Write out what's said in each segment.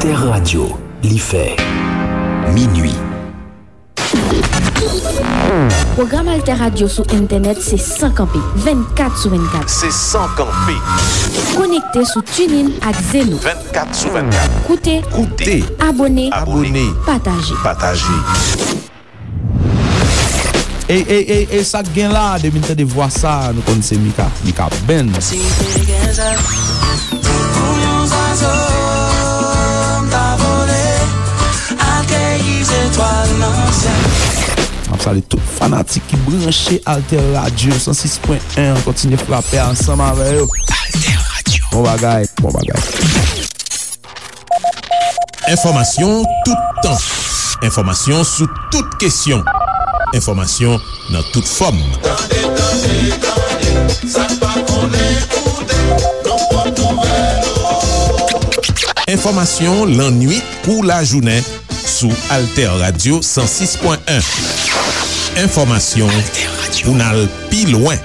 AlterRadio, li fait minuit. Programme AlterRadio sou internet c'est 100 24 sur 24. C'est 100 campé. Connecté sou TuneIn ak Zeno. 24 sur 24. Koute, abonné, partager. Et ça gen là, de minute de voir ça, nous connaissons Mika Ben. On salue tout fanatique qui branche AlterRadio 106.1, continue frapper ensemble avec eux. AlterRadio. Bon bagay. Information tout temps. Information sous toute question. Information dans toute forme. Information l'ennui pour la journée sous AlterRadio 106.1. Information pour n'al pi loin.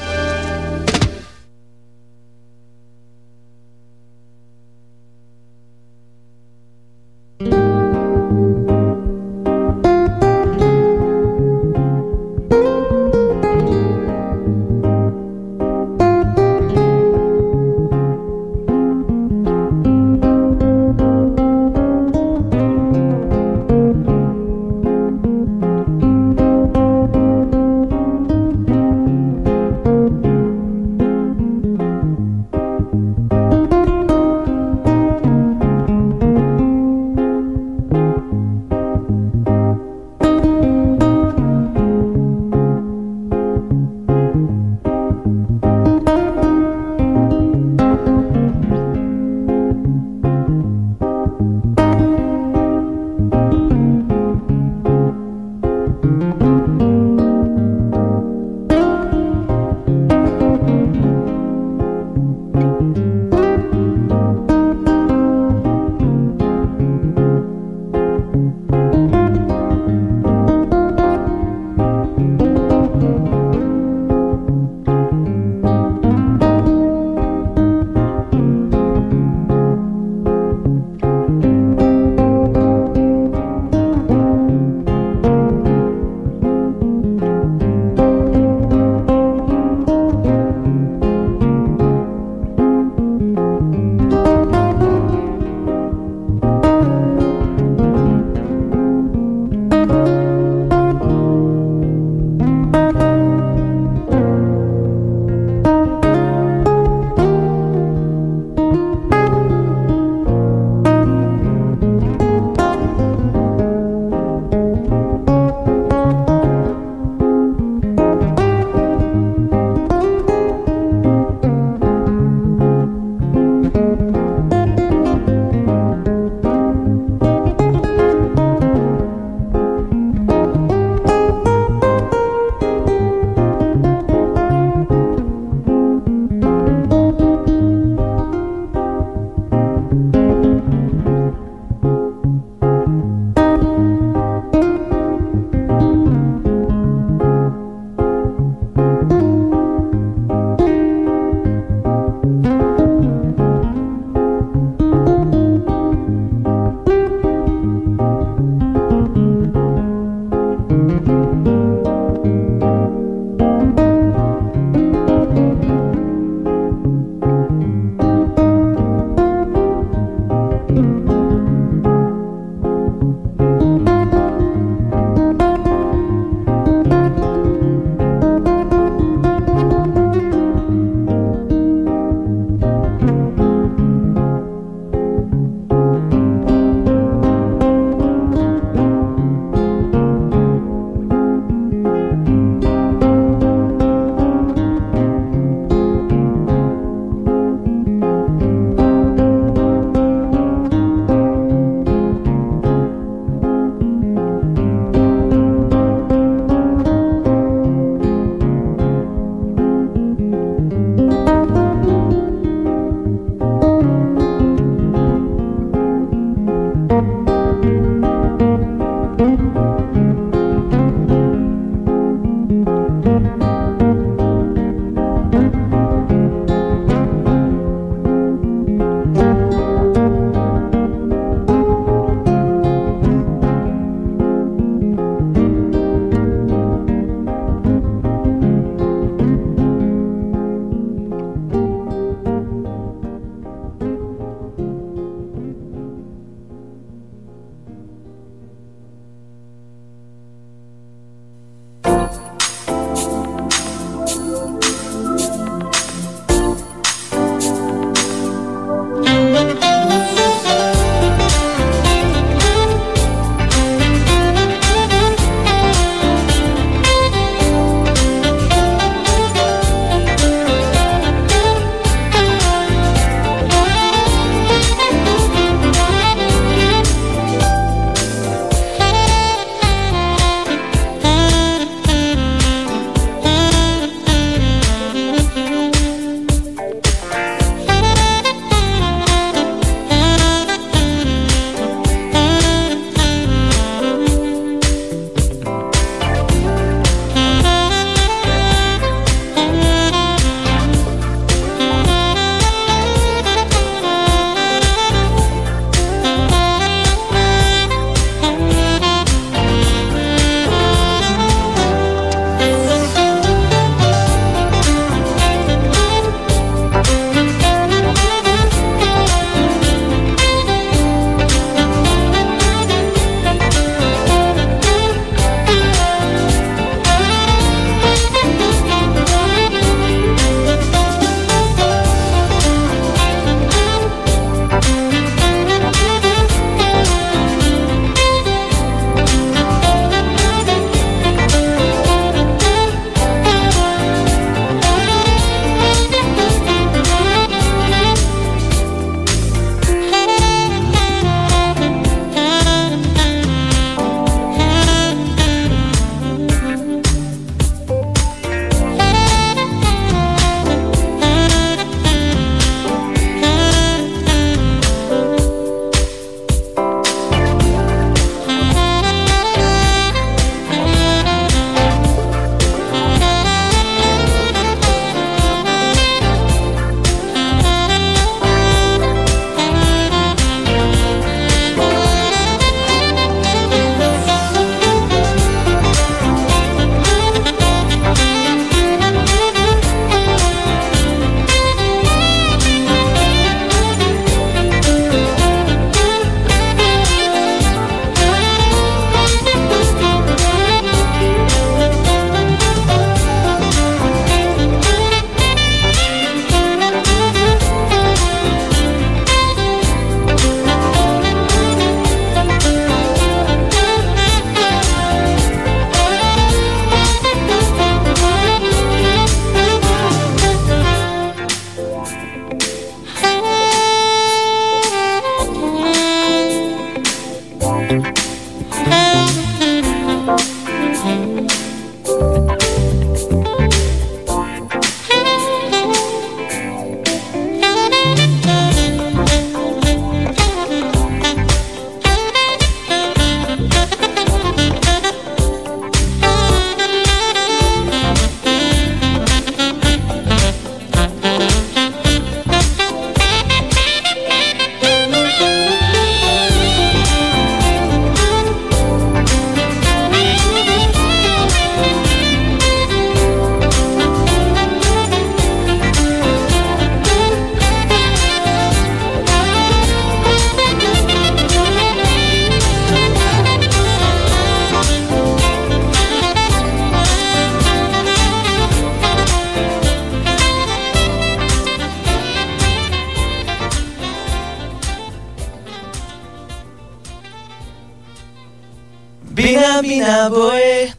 Bina bina boe,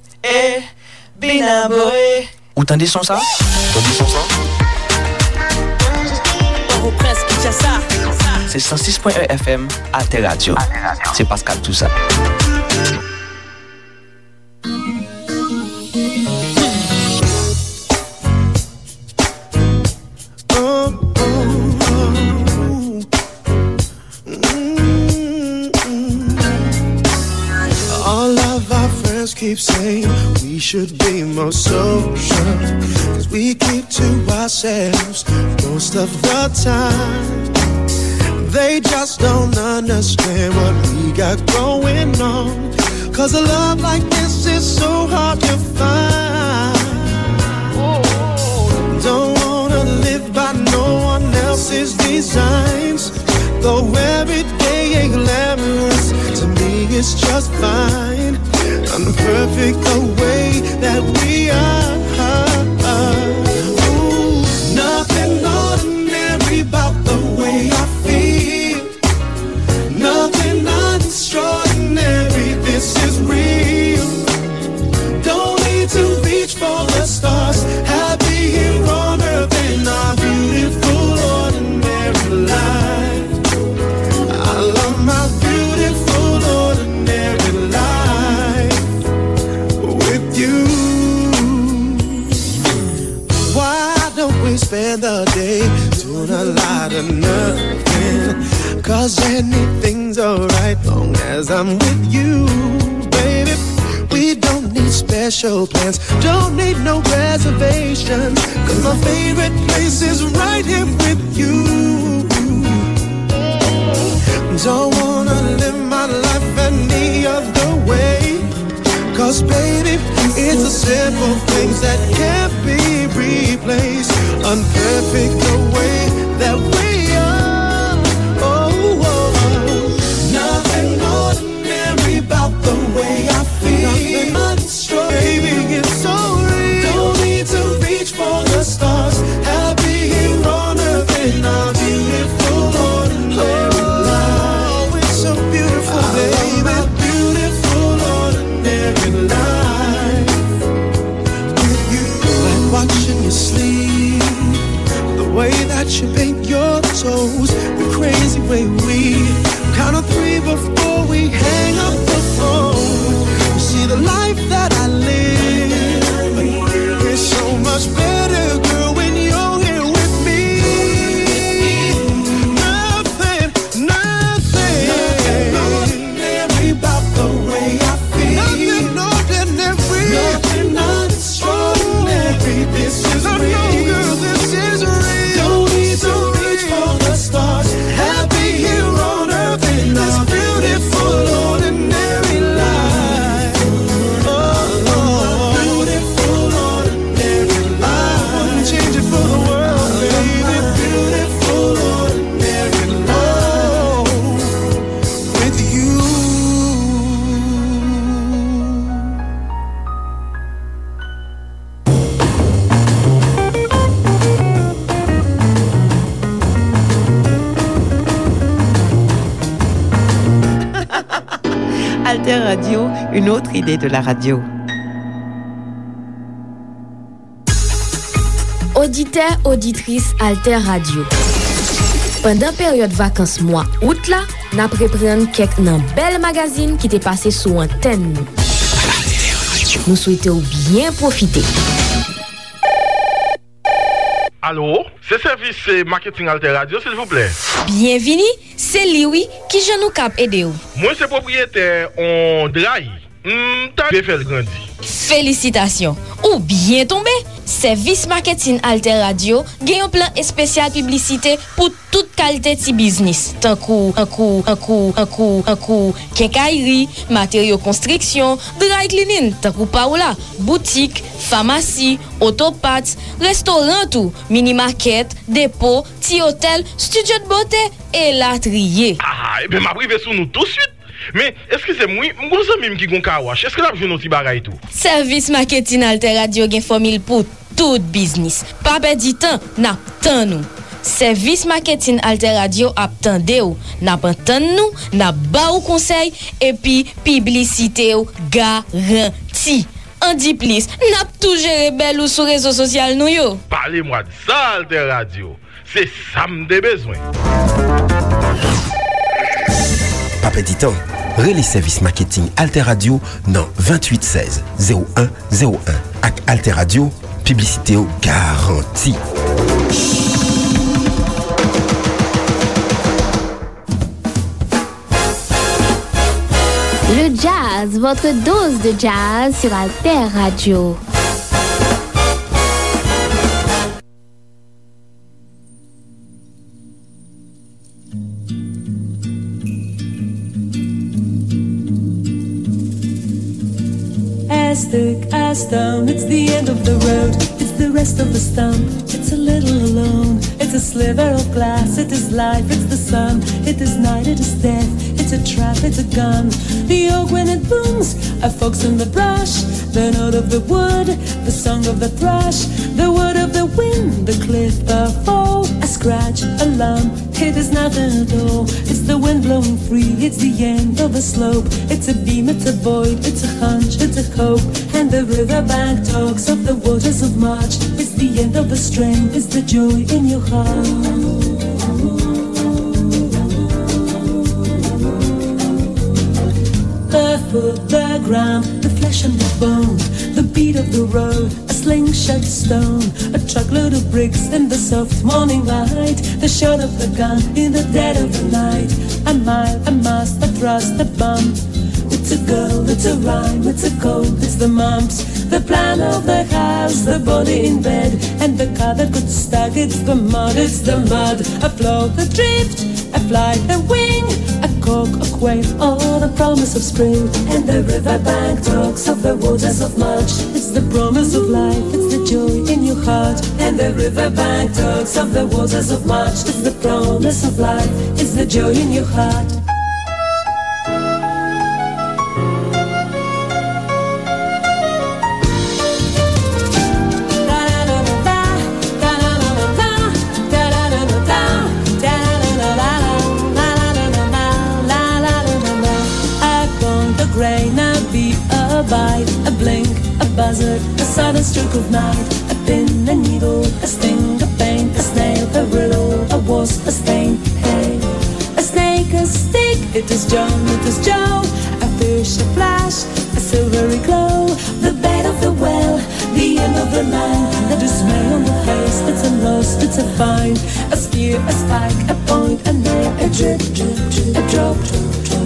bina boe. Ou tande son sa? C'est 106.1 FM AlterRadio. C'est Pascal tout ça. Keep saying we should be more social, 'cause we keep to ourselves most of the time. They just don't understand what we got going on, 'cause a love like this is so hard to find. Don't wanna live by no one else's designs, though every day ain't glamorous, to me it's just fine. I'm perfect the way that we are. Ooh, nothing ordinary about the way I feel. Nothing extraordinary, this is real. Don't need to reach for the stars. Happy here on earth in our beautiful ordinary life. I love my beautiful ordinary life. Spend the day doing a lot of nothing, 'cause anything's alright long as I'm with you, baby. We don't need special plans, don't need no reservations, 'cause my favorite place is right here with you. Don't wanna live my life any other way, 'cause baby, it's the simple things that can't be replaced. Unperfect the way that we are. Oh, oh, oh. Nothing ordinary about the way I feel. Nothing baby, it's so real. Don't need to reach for the stars. Happy here on earth in our beautiful ordinary life. Oh, it's so beautiful, baby. Our beautiful ordinary life. With you, like watching you sleep, the way that you paint your toes, the crazy way we count on three before we hang up the phone. You see the life that I live is so much better, girl, when you're here with me. Nothing ordinary about the way I feel. Nothing ordinary, nothing extraordinary. This is real, girl, this is real. Don't need to reach for the stars. Happy here on earth in this beautiful ordinary life. Oh, beautiful ordinary life. Wouldn't change it for the world, baby. Beautiful ordinary life. With you. Alter Radio, une autre idée de la radio. Auditeur, auditrice Alter Radio. Pendant période vacances mois août là, n'a préprendre quelques nan bel magazine qui t'est passé sous antenne. Nous souhaitons bien profiter. Allô, c'est service marketing Alter Radio, s'il vous plaît. Bienvenue, c'est Liwi qui je nous cap aider ou. Moi c'est propriétaire en Drahi. T'as bien fait le grandi. Félicitations. Ou bien tombé. Service marketing Alter Radio gagne un plan spécial publicité pour toute qualité de business. Tant kou, quincaillerie, matériaux construction, dry cleaning, tant kou pa ou la, boutique, pharmacie, autopath, restaurant tout, mini market, dépôt, ti hôtel, studio de beauté et latrier. Ah, et bien m'a privé sous nous tout de suite. Mais est-ce que c'est moi, m'gonzan mime qui gon kawash? Est-ce que la vjou nou ti bagay tout? Service marketing Alter Radio gen formule pour tout business. Pa perdre du temps, n'a tan nou. Servis marketing AlterRadio ap tende ou. Nap entend nou, nap ba ou konsey, epi publicite ou garanti. An di plis, nap tou jere bel ou sou rezo sosyal nou yo. Parle-moi de ça, AlterRadio. C'est ça m'de bezwen. Pape ditan, relais service marketing AlterRadio nan 28 16 0101. Ak AlterRadio, publicite ou garanti. Le jazz, votre dose de jazz sur AlterRadio. As down, it's the end of the road, it's the rest of the stump, it's a little alone, it's a sliver of glass, it is life, it's the sun, it is night, it is death, it's a trap, it's a gun, the oak when it booms, a fox in the brush, the note of the wood, the song of the thrush, the word of the wind, the cliff, the fall, a scratch, a lump, it is nothing at all, it's the wind blowing free, it's the end of the slope, it's a beam, it's a void, it's a hunch, it's a hope, and the riverbank talks of the waters of March, it's the end of the strain, it's the joy in your heart. The foot, the ground, the flesh and the bone, the beat of the road, a slingshot stone, a truckload of bricks in the soft morning light, the shot of the gun in the dead of the night, a mile, a mast, a thrust, a bump, it's a girl, it's a rhyme, it's a cold, it's the mumps, the plan of the house, the body in bed, and the car that got stuck, it's the mud, a float, a drift, a flight, a wing, a cork, a quail, oh, the promise of spring, and the riverbank talks of the waters of March, it's the promise of life, it's the joy in your heart, and the riverbank talks of the waters of March, it's the promise of life, it's the joy in your heart. A blink, a buzzard, a sudden stroke of night, a pin, a needle, a sting, a pain, a snail, a riddle, a wasp, a stain, hey, a snake, a stick, it is John, it is Joe, a fish, a flash, a silvery glow, the bed of the well, the end of the line, a dismay on the face, it's a loss, it's a find, a spear, a spike, a point, a nail, a drip, drip, drip, a drop,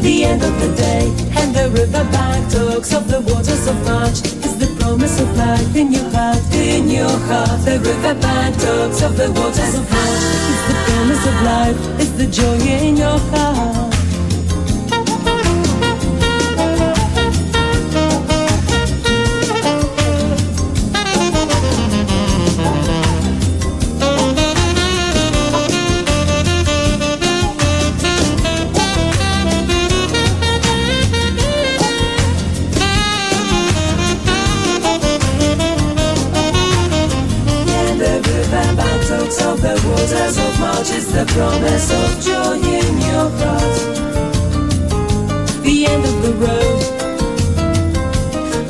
the end of the day, and the riverbank talks of the waters of March, it's the promise of life in your heart, in your heart, the riverbank talks of the waters of March, it's the promise of life, it's the joy in your heart. Of the waters of March is the promise of joy in your heart. The end of the road,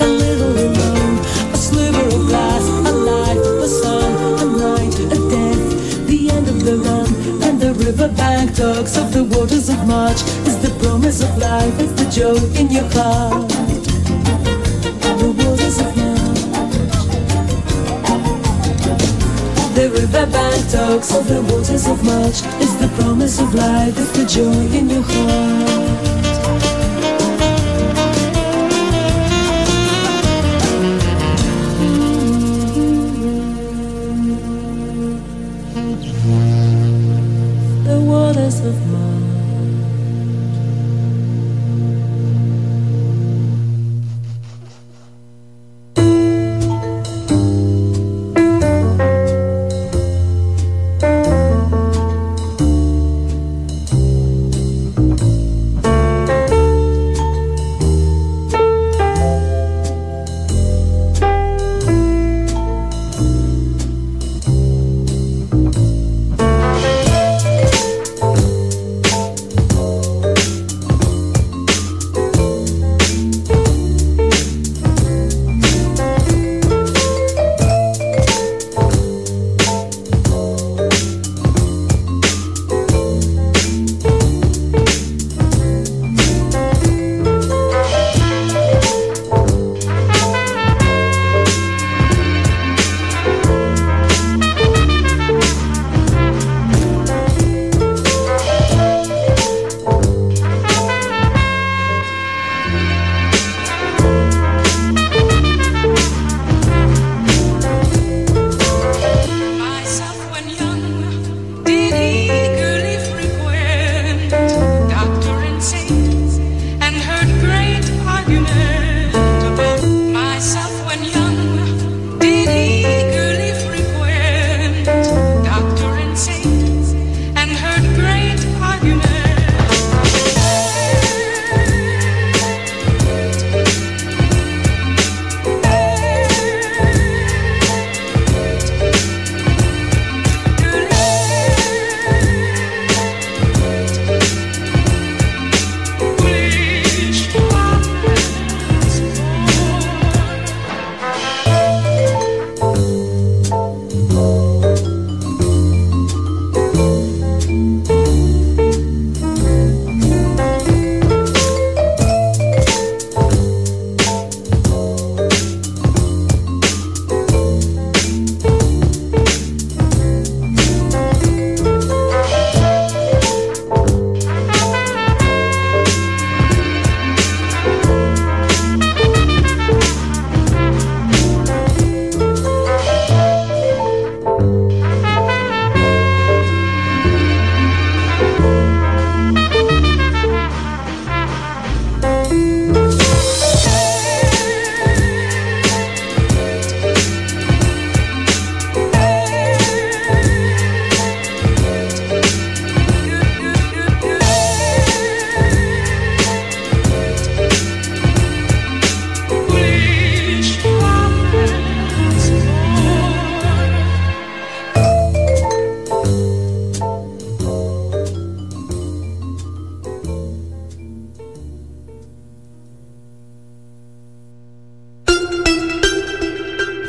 a little alone, a sliver of glass, a life, a sun, a night, a death. The end of the run, and the riverbank talks of the waters of March is the promise of life, it's the joy in your heart. The waters of March. The riverbank talks of the waters of March, it's the promise of life, it's the joy in your heart. The waters of March.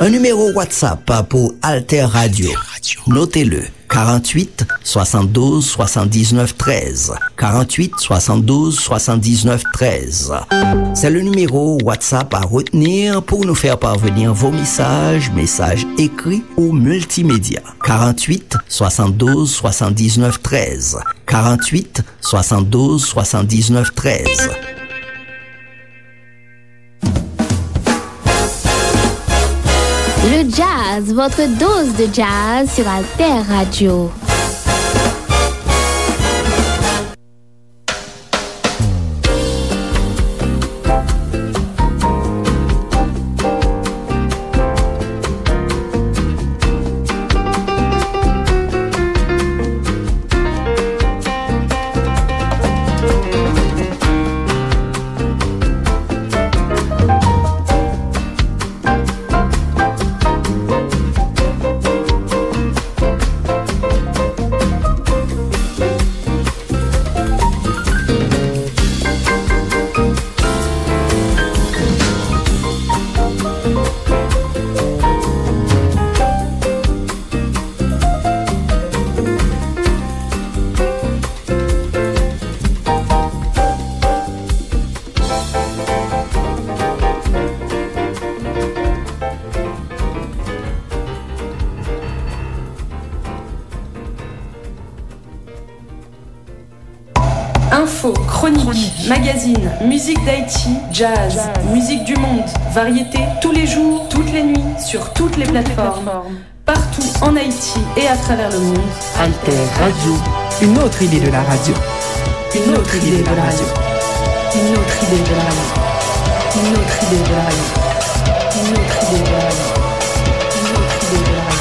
Un numéro WhatsApp pour Alter Radio. Notez-le. 48 72 79 13. 48 72 79 13. C'est le numéro WhatsApp à retenir pour nous faire parvenir vos messages écrits ou multimédia. 48 72 79 13. 48 72 79 13. Le jazz, votre dose de jazz sur Alter Radio. Info, chronique, magazine, musique d'Haïti, jazz, musique du monde, variété, tous les jours, toutes les nuits, sur toutes les plateformes, partout en Haïti et à travers le monde. Alter Radio, une autre idée de la radio. Une autre idée de la radio. Une autre idée de la radio. Une autre idée de la radio. Une autre idée de la radio. Une autre idée de la radio.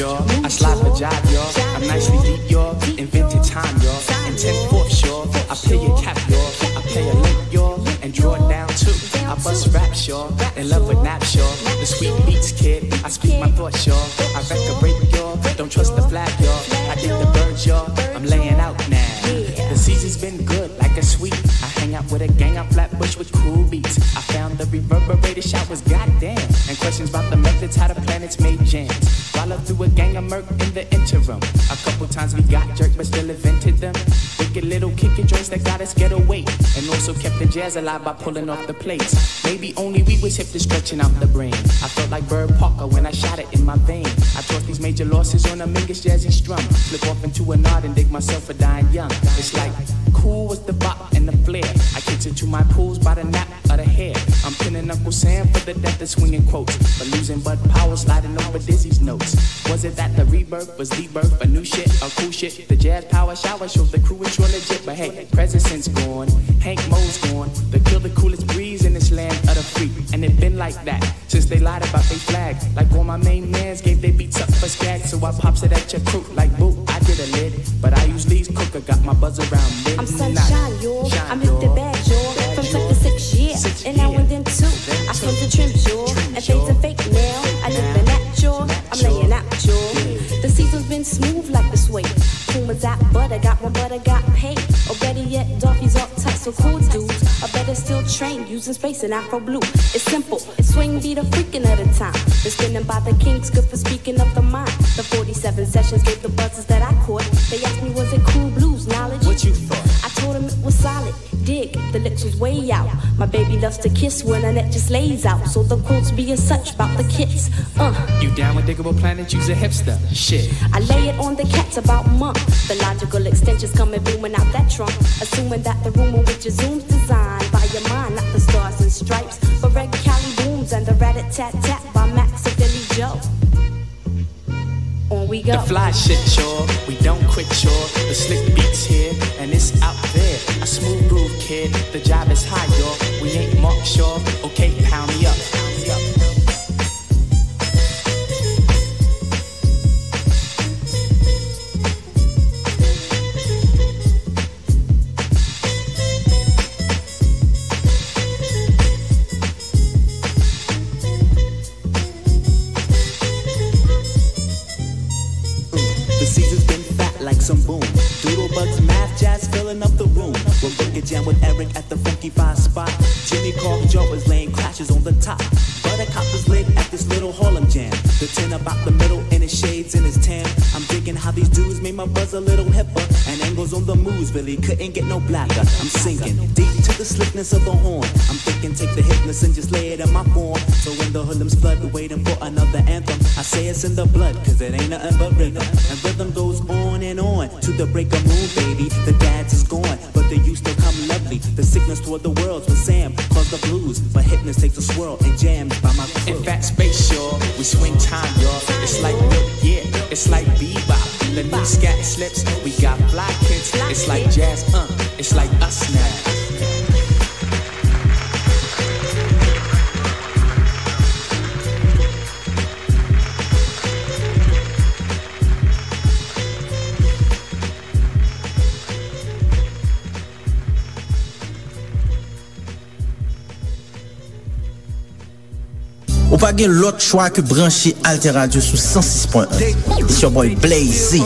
I slide for job, y'all. I'm nicely deep, y'all. Invented time, y'all. And 10-4, y'all. I pay your cap, y'all. I pay a link, y'all. And draw it down, too. I bust raps, y'all. In love with naps, y'all. The sweet beats, kid. I speak my thoughts, y'all. I record, y'all. Don't trust the flag, y'all. I did the birds, y'all. I'm laying out now. The season's been good, like a sweet. I hang out with a gang on Flatbush with cool beats. I found the reverberated showers, goddamn. And questions about the methods, how the planets made jams. While I threw a gang of murk in the interim. A couple times we got jerked, but still invented them. Wicked little kicking joints that got us get away. And also kept the jazz alive by pulling off the plates. Maybe only we was hip to stretching out the brain. I felt like Bird Parker when I shot it in my vein. I taught these major losses on a Mingus jazzy strum. Slip off into a nod and dig myself for dying young. It's like cool was the bop and the flare. I kicked into my pools by the nap of the hair. I'm pinning Uncle Sam for the death of swinging quotes. But losing Bud Powell sliding over Dizzy's notes. Was it that the rebirth was the birth of new shit or cool shit? The jazz power shower shows the crew is sure legit. But hey, President's gone, Hank Moe's gone. They killed the coolest breeze in this land of the free. And it been like that since they lied about they flag. Like all my main mans gave they beats up for skag. So I pops it at your crew like boo, I did a lid. But I use Lee's cooker, got my buzz around mid. I'm sunshine, yo, I'm hit the bag, yo. From like the 6 years, and now and then too. I swim the trims, yo, and fades a fake nail. I dip the nap, yo, I'm laying out, yo. The season's been smooth like the suede. Puma's out butter, got one butter, got paid. Or better yet, Duffy's all tight, so cool dudes. Or better still trained, using space and Afro blue. It's simple, it's swing beat a freaking at a time. The spinning by the Kings, good for speaking of the mind. The 47 sessions gave the buzzes that I caught. They asked me, was it cool blues knowledge? What you thought? I told them it was solid. Dig, the lips was way out. My baby loves to kiss when her neck just lays out. So the quotes be as such about the kids. You down with Diggable Planet? Use a hipster. Shit. I lay it on the cats about a month. The logical extensions coming booming out that trunk. Assuming that the room in which your zoom's designed by your mind, not the stars and stripes, but red Cali booms and the rat-a-tat-tat by Max and Billy Joe. On we go. The fly shit, sure. We don't quit, sure. The slick beats here and it's out there. A smooth groove, kid. The job is hot. The season's been fat like some boom. Doodlebugs, math, jazz filling up the room. We'll book a jam with Eric at the Funky 5 spot. Jimmy Carl was laying crashes on the top. Buttercup was lit at this little Harlem jam. The tin about the middle and his shades and his tan. I'm digging how these dudes made my buzz a little hipper. And angles on the moves really couldn't get no blacker. I'm sinking deep to the slickness of the horn. I'm thinking take the hitness and just lay it in my form. So when the hoodlums flood, waiting for another anthem. I say it's in the blood, cause it ain't nothing but rhythm. And rhythm goes on and on to the break of moon, baby. The dads is gone, but they used to come lovely. The sickness toward the world's with Sam caused the blues. But hypness takes a swirl and jams by my crew. In fat space, y'all, we swing time, y'all. It's like milk, yeah, it's like bebop. The new scat slips, we got fly kids. It's like jazz, it's like us now. Ou pa gen l'autre choix que brancher AlterRadio sous 106.1. It's your boy Blazy.